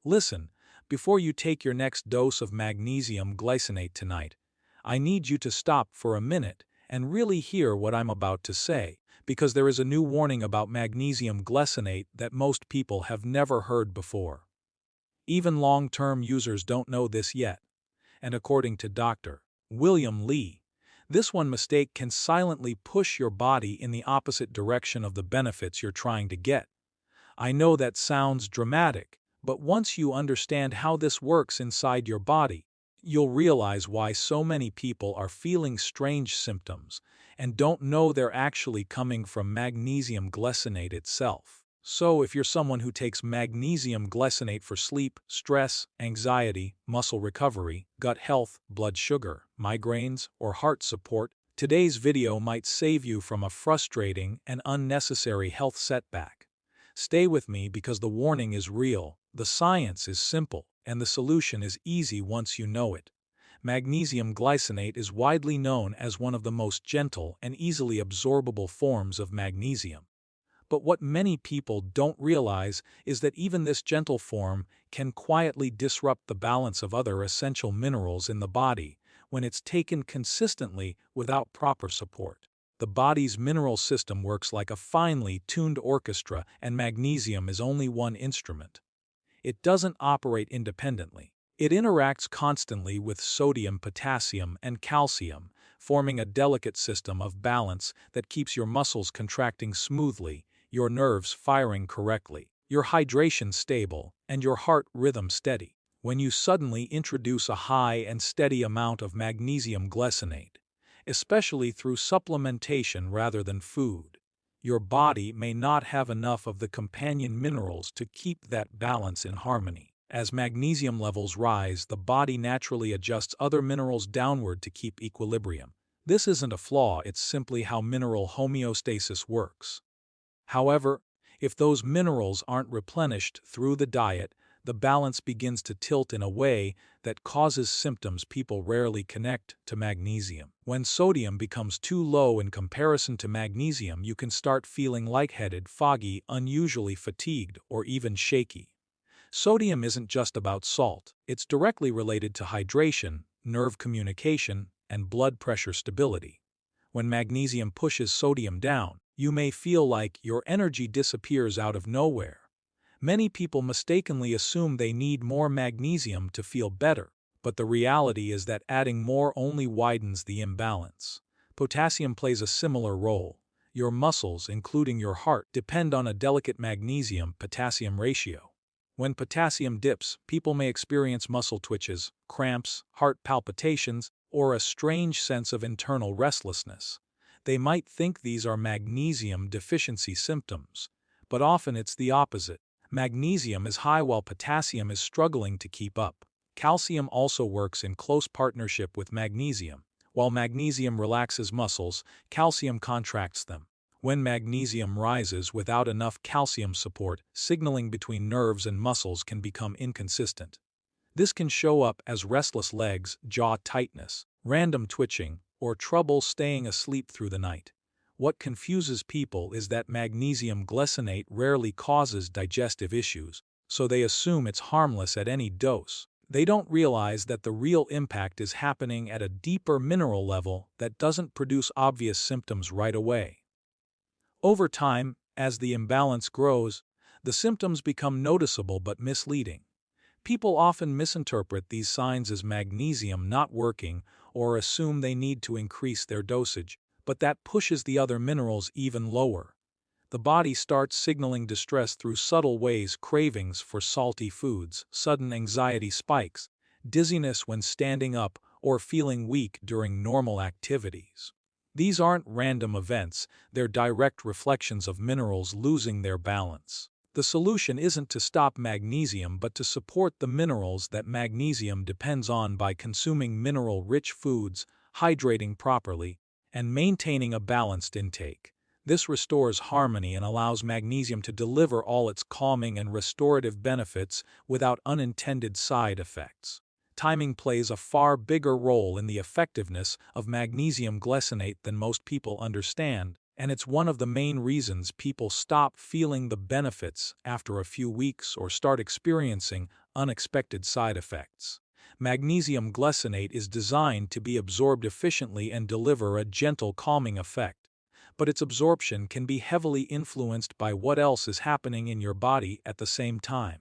Listen, before you take your next dose of magnesium glycinate tonight, I need you to stop for a minute and really hear what I'm about to say, because there is a new warning about magnesium glycinate that most people have never heard before. Even long-term users don't know this yet, and according to Dr. William Lee, this one mistake can silently push your body in the opposite direction of the benefits you're trying to get. I know that sounds dramatic, but once you understand how this works inside your body, you'll realize why so many people are feeling strange symptoms and don't know they're actually coming from magnesium glycinate itself. So, if you're someone who takes magnesium glycinate for sleep, stress, anxiety, muscle recovery, gut health, blood sugar, migraines, or heart support, today's video might save you from a frustrating and unnecessary health setback. Stay with me because the warning is real, the science is simple, and the solution is easy once you know it. Magnesium glycinate is widely known as one of the most gentle and easily absorbable forms of magnesium. But what many people don't realize is that even this gentle form can quietly disrupt the balance of other essential minerals in the body when it's taken consistently without proper support. The body's mineral system works like a finely tuned orchestra, and magnesium is only one instrument. It doesn't operate independently. It interacts constantly with sodium, potassium, and calcium, forming a delicate system of balance that keeps your muscles contracting smoothly, your nerves firing correctly, your hydration stable, and your heart rhythm steady. When you suddenly introduce a high and steady amount of magnesium glycinate, especially through supplementation rather than food, your body may not have enough of the companion minerals to keep that balance in harmony. As magnesium levels rise, the body naturally adjusts other minerals downward to keep equilibrium. This isn't a flaw, it's simply how mineral homeostasis works. However, if those minerals aren't replenished through the diet, the balance begins to tilt in a way that causes symptoms people rarely connect to magnesium. When sodium becomes too low in comparison to magnesium, you can start feeling lightheaded, foggy, unusually fatigued, or even shaky. Sodium isn't just about salt, it's directly related to hydration, nerve communication, and blood pressure stability. When magnesium pushes sodium down, you may feel like your energy disappears out of nowhere. Many people mistakenly assume they need more magnesium to feel better, but the reality is that adding more only widens the imbalance. Potassium plays a similar role. Your muscles, including your heart, depend on a delicate magnesium-potassium ratio. When potassium dips, people may experience muscle twitches, cramps, heart palpitations, or a strange sense of internal restlessness. They might think these are magnesium deficiency symptoms, but often it's the opposite. Magnesium is high while potassium is struggling to keep up. Calcium also works in close partnership with magnesium. While magnesium relaxes muscles, calcium contracts them. When magnesium rises without enough calcium support, signaling between nerves and muscles can become inconsistent. This can show up as restless legs, jaw tightness, random twitching, or trouble staying asleep through the night. What confuses people is that magnesium glycinate rarely causes digestive issues, so they assume it's harmless at any dose. They don't realize that the real impact is happening at a deeper mineral level that doesn't produce obvious symptoms right away. Over time, as the imbalance grows, the symptoms become noticeable but misleading. People often misinterpret these signs as magnesium not working or assume they need to increase their dosage, but that pushes the other minerals even lower. The body starts signaling distress through subtle ways: cravings for salty foods, sudden anxiety spikes, dizziness when standing up, or feeling weak during normal activities. These aren't random events, they're direct reflections of minerals losing their balance. The solution isn't to stop magnesium but to support the minerals that magnesium depends on by consuming mineral-rich foods, hydrating properly, and maintaining a balanced intake. This restores harmony and allows magnesium to deliver all its calming and restorative benefits without unintended side effects. Timing plays a far bigger role in the effectiveness of magnesium glycinate than most people understand, and it's one of the main reasons people stop feeling the benefits after a few weeks or start experiencing unexpected side effects. Magnesium glycinate is designed to be absorbed efficiently and deliver a gentle calming effect, but its absorption can be heavily influenced by what else is happening in your body at the same time.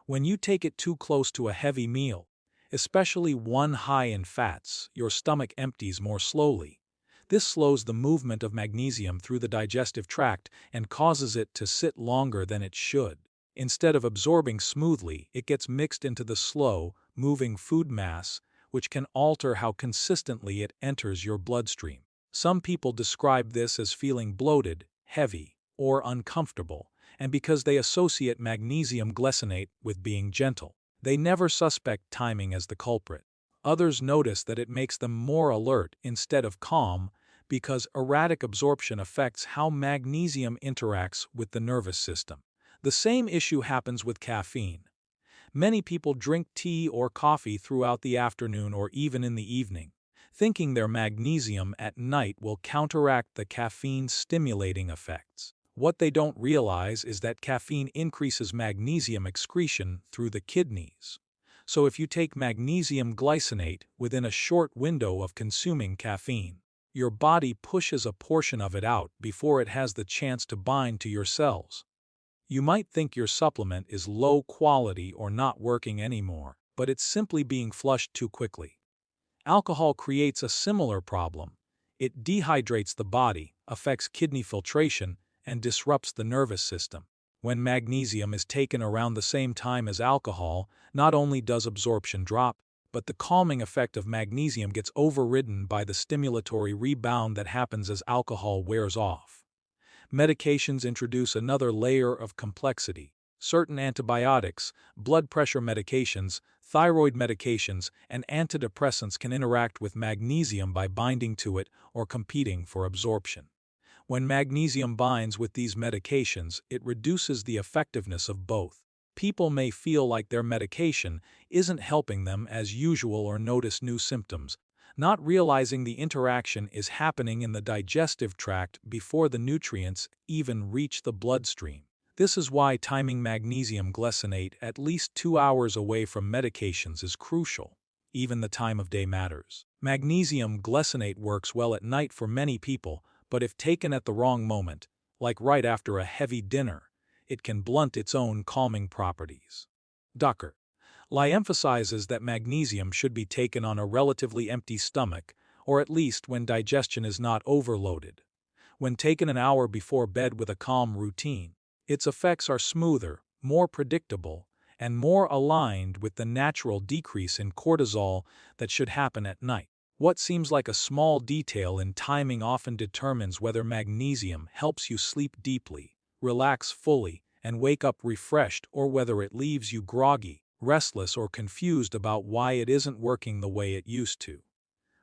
When you take it too close to a heavy meal, especially one high in fats, your stomach empties more slowly. This slows the movement of magnesium through the digestive tract and causes it to sit longer than it should. Instead of absorbing smoothly, it gets mixed into the slow, moving food mass, which can alter how consistently it enters your bloodstream. Some people describe this as feeling bloated, heavy, or uncomfortable, and because they associate magnesium glycinate with being gentle, they never suspect timing as the culprit. Others notice that it makes them more alert instead of calm because erratic absorption affects how magnesium interacts with the nervous system. The same issue happens with caffeine. Many people drink tea or coffee throughout the afternoon or even in the evening, thinking their magnesium at night will counteract the caffeine's stimulating effects. What they don't realize is that caffeine increases magnesium excretion through the kidneys. So if you take magnesium glycinate within a short window of consuming caffeine, your body pushes a portion of it out before it has the chance to bind to your cells. You might think your supplement is low quality or not working anymore, but it's simply being flushed too quickly. Alcohol creates a similar problem. It dehydrates the body, affects kidney filtration, and disrupts the nervous system. When magnesium is taken around the same time as alcohol, not only does absorption drop, but the calming effect of magnesium gets overridden by the stimulatory rebound that happens as alcohol wears off. Medications introduce another layer of complexity. Certain antibiotics, blood pressure medications, thyroid medications, and antidepressants can interact with magnesium by binding to it or competing for absorption. When magnesium binds with these medications, it reduces the effectiveness of both. People may feel like their medication isn't helping them as usual or notice new symptoms, not realizing the interaction is happening in the digestive tract before the nutrients even reach the bloodstream. This is why timing magnesium glycinate at least 2 hours away from medications is crucial. Even the time of day matters. Magnesium glycinate works well at night for many people, but if taken at the wrong moment, like right after a heavy dinner, it can blunt its own calming properties. Dr. Lai emphasizes that magnesium should be taken on a relatively empty stomach, or at least when digestion is not overloaded. When taken an hour before bed with a calm routine, its effects are smoother, more predictable, and more aligned with the natural decrease in cortisol that should happen at night. What seems like a small detail in timing often determines whether magnesium helps you sleep deeply, relax fully, and wake up refreshed, or whether it leaves you groggy, restless, or confused about why it isn't working the way it used to.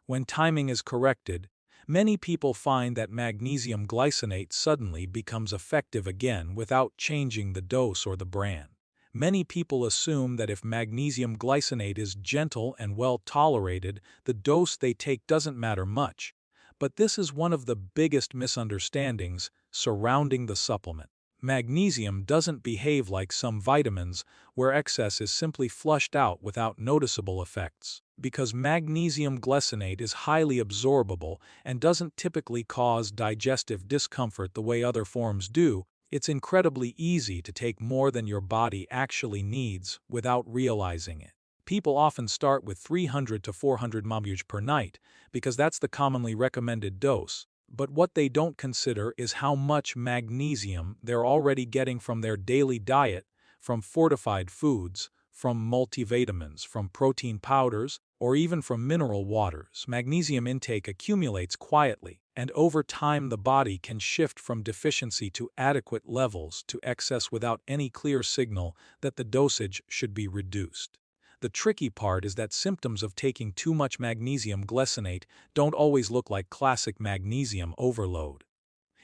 When timing is corrected, many people find that magnesium glycinate suddenly becomes effective again without changing the dose or the brand. Many people assume that if magnesium glycinate is gentle and well tolerated, the dose they take doesn't matter much. But this is one of the biggest misunderstandings surrounding the supplement. Magnesium doesn't behave like some vitamins, where excess is simply flushed out without noticeable effects. Because magnesium glycinate is highly absorbable and doesn't typically cause digestive discomfort the way other forms do, it's incredibly easy to take more than your body actually needs without realizing it. People often start with 300 to 400 mg per night because that's the commonly recommended dose. But what they don't consider is how much magnesium they're already getting from their daily diet, from fortified foods, from multivitamins, from protein powders, or even from mineral waters. Magnesium intake accumulates quietly, and over time the body can shift from deficiency to adequate levels to excess without any clear signal that the dosage should be reduced. The tricky part is that symptoms of taking too much magnesium glycinate don't always look like classic magnesium overload.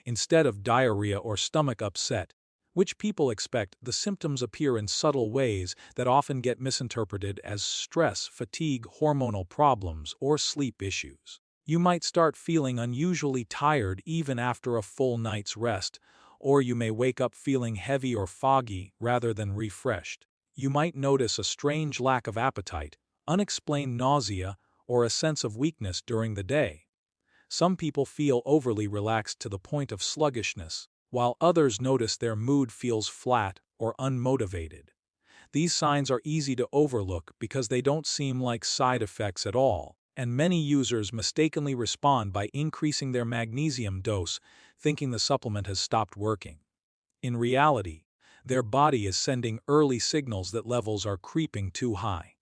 Instead of diarrhea or stomach upset, which people expect, the symptoms appear in subtle ways that often get misinterpreted as stress, fatigue, hormonal problems, or sleep issues. You might start feeling unusually tired even after a full night's rest, or you may wake up feeling heavy or foggy rather than refreshed. You might notice a strange lack of appetite, unexplained nausea, or a sense of weakness during the day. Some people feel overly relaxed to the point of sluggishness, while others notice their mood feels flat or unmotivated. These signs are easy to overlook because they don't seem like side effects at all, and many users mistakenly respond by increasing their magnesium dose, thinking the supplement has stopped working. In reality, their body is sending early signals that levels are creeping too high.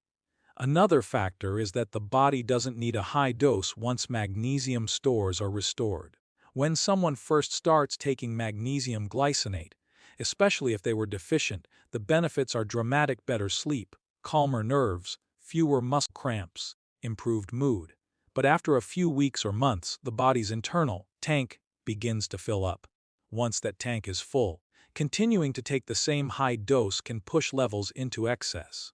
Another factor is that the body doesn't need a high dose once magnesium stores are restored. When someone first starts taking magnesium glycinate, especially if they were deficient, the benefits are dramatic: better sleep, calmer nerves, fewer muscle cramps, improved mood. But after a few weeks or months, the body's internal tank begins to fill up. Once that tank is full, continuing to take the same high dose can push levels into excess.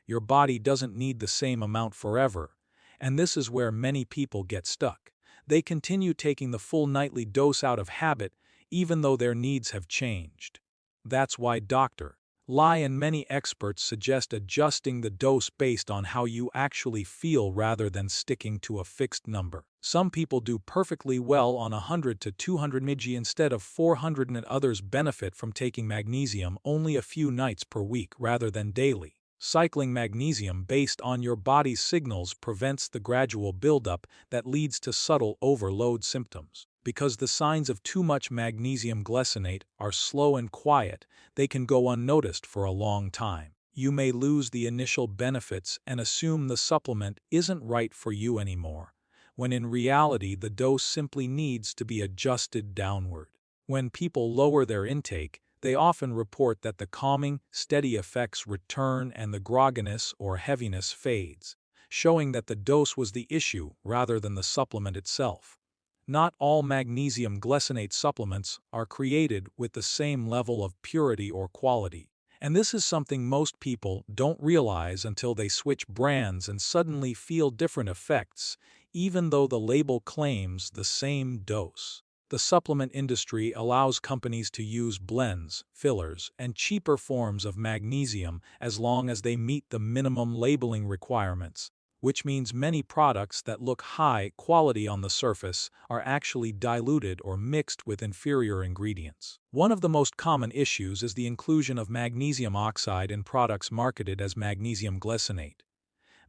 Your body doesn't need the same amount forever, and this is where many people get stuck. They continue taking the full nightly dose out of habit, even though their needs have changed. That's why Dr. Lai and many experts suggest adjusting the dose based on how you actually feel rather than sticking to a fixed number. Some people do perfectly well on 100 to 200 mg instead of 400, and others benefit from taking magnesium only a few nights per week rather than daily. Cycling magnesium based on your body's signals prevents the gradual buildup that leads to subtle overload symptoms. Because the signs of too much magnesium glycinate are slow and quiet, they can go unnoticed for a long time. You may lose the initial benefits and assume the supplement isn't right for you anymore, when in reality the dose simply needs to be adjusted downward. When people lower their intake, they often report that the calming, steady effects return and the grogginess or heaviness fades, showing that the dose was the issue rather than the supplement itself. Not all magnesium glycinate supplements are created with the same level of purity or quality, and this is something most people don't realize until they switch brands and suddenly feel different effects, even though the label claims the same dose. The supplement industry allows companies to use blends, fillers, and cheaper forms of magnesium as long as they meet the minimum labeling requirements, which means many products that look high quality on the surface are actually diluted or mixed with inferior ingredients. One of the most common issues is the inclusion of magnesium oxide in products marketed as magnesium glycinate.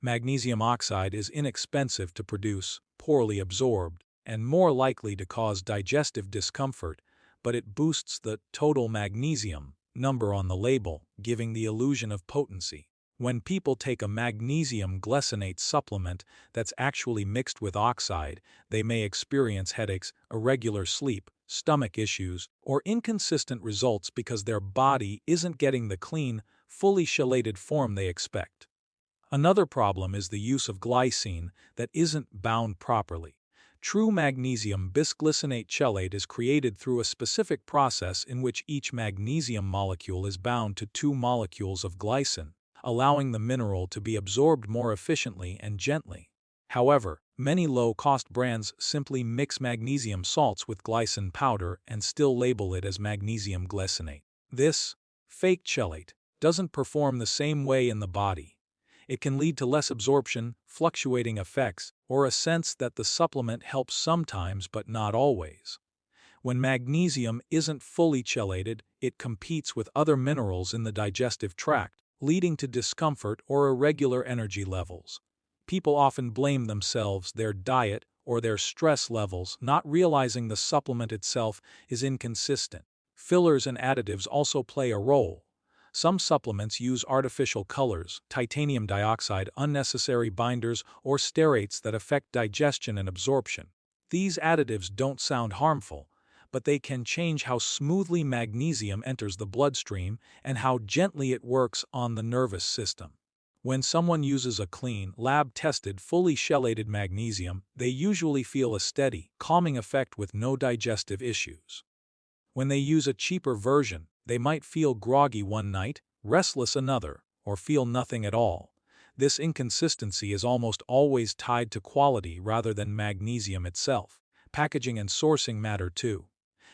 Magnesium oxide is inexpensive to produce, poorly absorbed, and more likely to cause digestive discomfort, but it boosts the total magnesium number on the label, giving the illusion of potency. When people take a magnesium glycinate supplement that's actually mixed with oxide, they may experience headaches, irregular sleep, stomach issues, or inconsistent results because their body isn't getting the clean, fully chelated form they expect. Another problem is the use of glycine that isn't bound properly. True magnesium bisglycinate chelate is created through a specific process in which each magnesium molecule is bound to 2 molecules of glycine, allowing the mineral to be absorbed more efficiently and gently. However, many low-cost brands simply mix magnesium salts with glycine powder and still label it as magnesium glycinate. This fake chelate doesn't perform the same way in the body. It can lead to less absorption, fluctuating effects, or a sense that the supplement helps sometimes but not always. When magnesium isn't fully chelated, it competes with other minerals in the digestive tract, leading to discomfort or irregular energy levels. People often blame themselves, their diet, or their stress levels, not realizing the supplement itself is inconsistent. Fillers and additives also play a role. Some supplements use artificial colors, titanium dioxide, unnecessary binders, or stearates that affect digestion and absorption. These additives don't sound harmful, but they can change how smoothly magnesium enters the bloodstream and how gently it works on the nervous system. When someone uses a clean, lab-tested, fully chelated magnesium, they usually feel a steady, calming effect with no digestive issues. When they use a cheaper version, they might feel groggy one night, restless another, or feel nothing at all. This inconsistency is almost always tied to quality rather than magnesium itself. Packaging and sourcing matter too.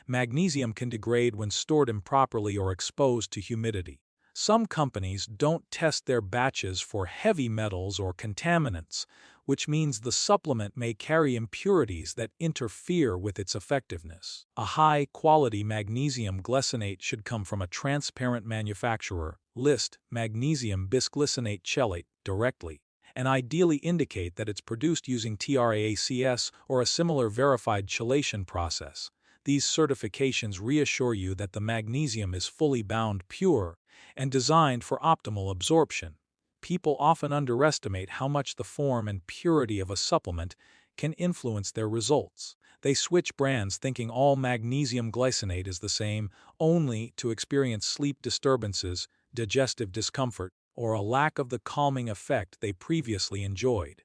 Magnesium can degrade when stored improperly or exposed to humidity. Some companies don't test their batches for heavy metals or contaminants, which means the supplement may carry impurities that interfere with its effectiveness. A high-quality magnesium glycinate should come from a transparent manufacturer, list magnesium bisglycinate chelate directly, and ideally indicate that it's produced using TRAACS or a similar verified chelation process. These certifications reassure you that the magnesium is fully bound pure and designed for optimal absorption. People often underestimate how much the form and purity of a supplement can influence their results. They switch brands thinking all magnesium glycinate is the same, only to experience sleep disturbances, digestive discomfort, or a lack of the calming effect they previously enjoyed.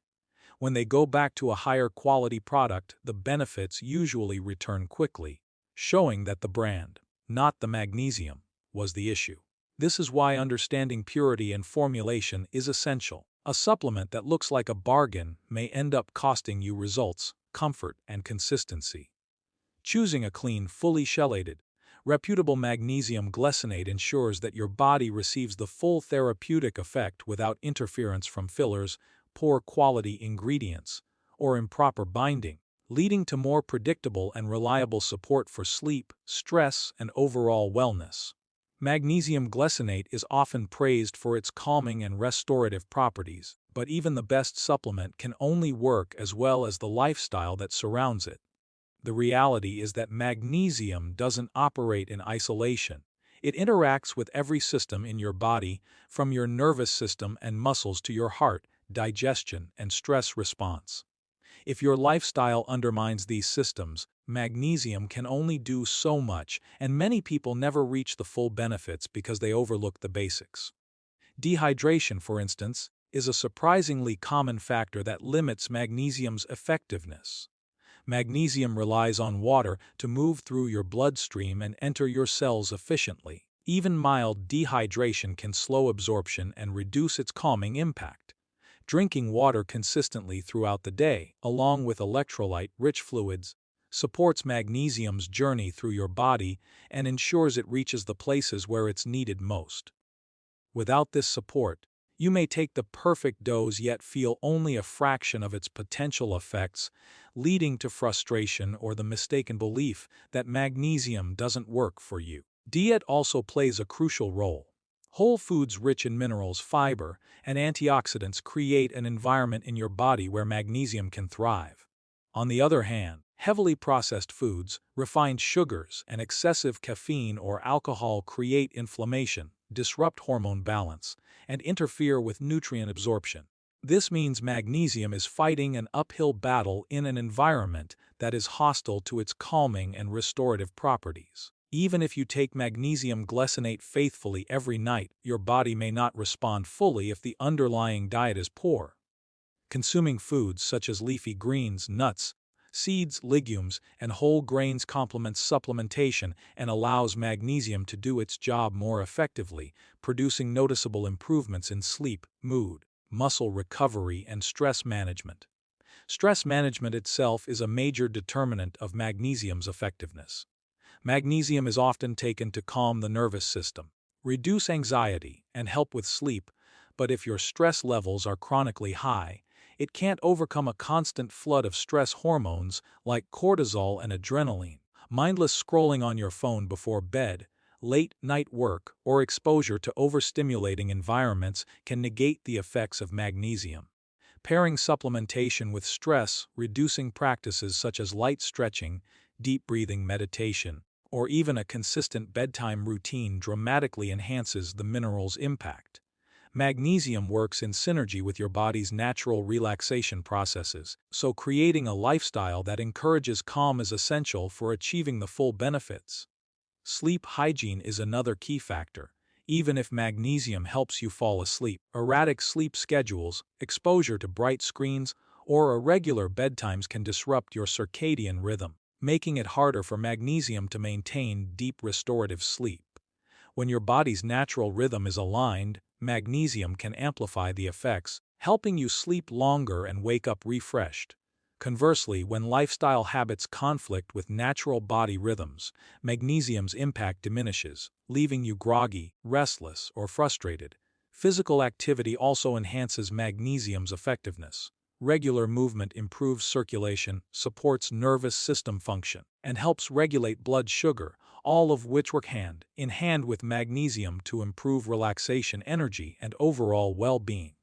When they go back to a higher quality product, the benefits usually return quickly, showing that the brand, not the magnesium, was the issue. This is why understanding purity and formulation is essential. A supplement that looks like a bargain may end up costing you results, comfort, and consistency. Choosing a clean, fully chelated, reputable magnesium glycinate ensures that your body receives the full therapeutic effect without interference from fillers, poor quality ingredients, or improper binding, leading to more predictable and reliable support for sleep, stress, and overall wellness. Magnesium glycinate is often praised for its calming and restorative properties, but even the best supplement can only work as well as the lifestyle that surrounds it. The reality is that magnesium doesn't operate in isolation. It interacts with every system in your body, from your nervous system and muscles to your heart, digestion, and stress response. If your lifestyle undermines these systems, magnesium can only do so much, and many people never reach the full benefits because they overlook the basics. Dehydration, for instance, is a surprisingly common factor that limits magnesium's effectiveness. Magnesium relies on water to move through your bloodstream and enter your cells efficiently. Even mild dehydration can slow absorption and reduce its calming impact. Drinking water consistently throughout the day, along with electrolyte-rich fluids, supports magnesium's journey through your body and ensures it reaches the places where it's needed most. Without this support, you may take the perfect dose yet feel only a fraction of its potential effects, leading to frustration or the mistaken belief that magnesium doesn't work for you. Diet also plays a crucial role. Whole foods rich in minerals, fiber, and antioxidants create an environment in your body where magnesium can thrive. On the other hand, heavily processed foods, refined sugars, and excessive caffeine or alcohol create inflammation, disrupt hormone balance, and interfere with nutrient absorption. This means magnesium is fighting an uphill battle in an environment that is hostile to its calming and restorative properties. Even if you take magnesium glycinate faithfully every night, your body may not respond fully if the underlying diet is poor. Consuming foods such as leafy greens, nuts, seeds, legumes, and whole grains complements supplementation and allows magnesium to do its job more effectively, producing noticeable improvements in sleep, mood, muscle recovery, and stress management. Stress management itself is a major determinant of magnesium's effectiveness. Magnesium is often taken to calm the nervous system, reduce anxiety, and help with sleep, but if your stress levels are chronically high, it can't overcome a constant flood of stress hormones like cortisol and adrenaline. Mindless scrolling on your phone before bed, late-night work, or exposure to overstimulating environments can negate the effects of magnesium. Pairing supplementation with stress-reducing practices such as light stretching, deep breathing meditation, or even a consistent bedtime routine dramatically enhances the mineral's impact. Magnesium works in synergy with your body's natural relaxation processes, so creating a lifestyle that encourages calm is essential for achieving the full benefits. Sleep hygiene is another key factor. Even if magnesium helps you fall asleep, erratic sleep schedules, exposure to bright screens, or irregular bedtimes can disrupt your circadian rhythm, making it harder for magnesium to maintain deep restorative sleep. When your body's natural rhythm is aligned, magnesium can amplify the effects, helping you sleep longer and wake up refreshed. Conversely, when lifestyle habits conflict with natural body rhythms, magnesium's impact diminishes, leaving you groggy, restless, or frustrated. Physical activity also enhances magnesium's effectiveness. Regular movement improves circulation, supports nervous system function, and helps regulate blood sugar, all of which work hand in hand with magnesium to improve relaxation, energy, and overall well-being.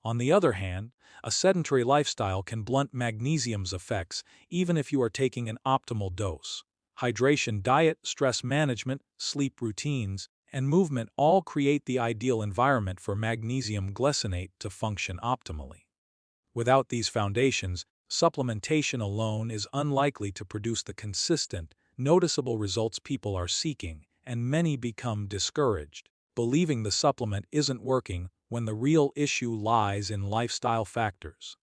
On the other hand, a sedentary lifestyle can blunt magnesium's effects even if you are taking an optimal dose. Hydration, diet, stress management, sleep routines, and movement all create the ideal environment for magnesium glycinate to function optimally. Without these foundations, supplementation alone is unlikely to produce the consistent, noticeable results people are seeking, and many become discouraged, believing the supplement isn't working when the real issue lies in lifestyle factors.